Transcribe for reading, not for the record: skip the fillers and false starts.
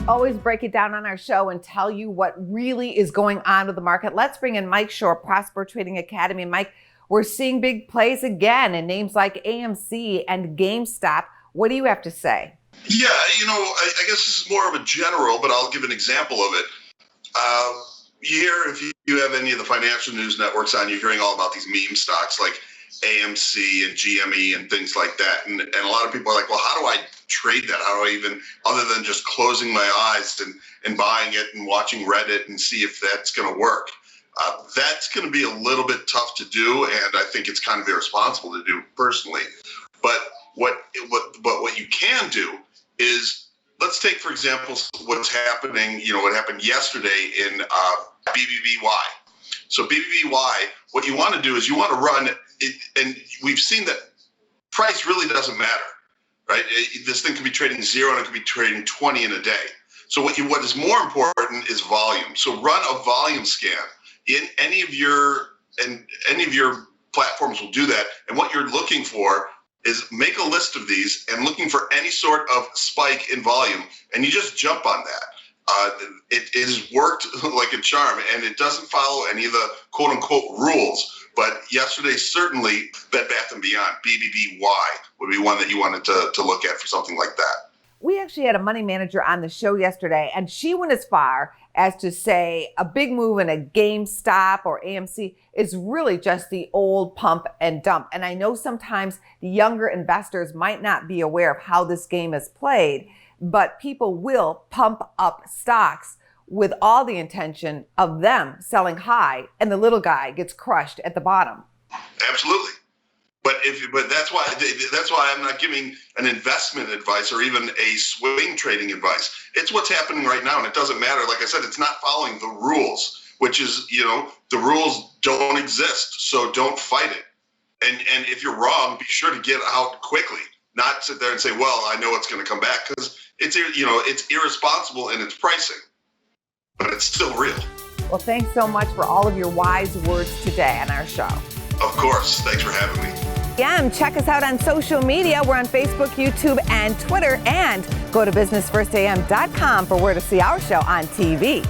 always break it down on our show and tell you what really is going on with the market. Let's bring in Mike Shorr, Prosper Trading Academy. Mike, we're seeing big plays again in names like AMC and GameStop. What do you have to say? Yeah, I guess this is more of a general, but I'll give an example of it. If you have any of the financial news networks on, you're hearing all about these meme stocks like AMC and GME and things like that. And a lot of people are like, well, how do I trade that? How do I even, other than just closing my eyes and buying it and watching Reddit and see if that's going to work? That's going to be a little bit tough to do, and I think it's kind of irresponsible to do personally. But what you can do is, let's take, for example, what's happening, what happened yesterday in BBBY. So BBBY, what you want to do is you want to run it, and we've seen that price really doesn't matter, right? This thing can be trading 0 and it can be trading 20 in a day. So what is more important is volume. So run a volume scan. Any of your platforms will do that. And what you're looking for is make a list of these and looking for any sort of spike in volume, and you just jump on that. It has worked like a charm, and it doesn't follow any of the quote unquote rules. But yesterday, certainly Bed Bath & Beyond, BBBY, would be one that you wanted to look at for something like that. We actually had a money manager on the show yesterday, and she went as far as to say a big move in a GameStop or AMC is really just the old pump and dump. And I know sometimes the younger investors might not be aware of how this game is played, but people will pump up stocks with all the intention of them selling high, and the little guy gets crushed at the bottom. Absolutely. But that's why I'm not giving an investment advice or even a swing trading advice. It's what's happening right now, and it doesn't matter. Like I said, it's not following the rules, which is, the rules don't exist, so don't fight it. And if you're wrong, be sure to get out quickly, not sit there and say, well, I know it's going to come back, because it's irresponsible in its pricing, but it's still real. Well, thanks so much for all of your wise words today on our show. Of course. Thanks for having me. Check us out on social media. We're on Facebook, YouTube, and Twitter. And go to businessfirstam.com for where to see our show on TV.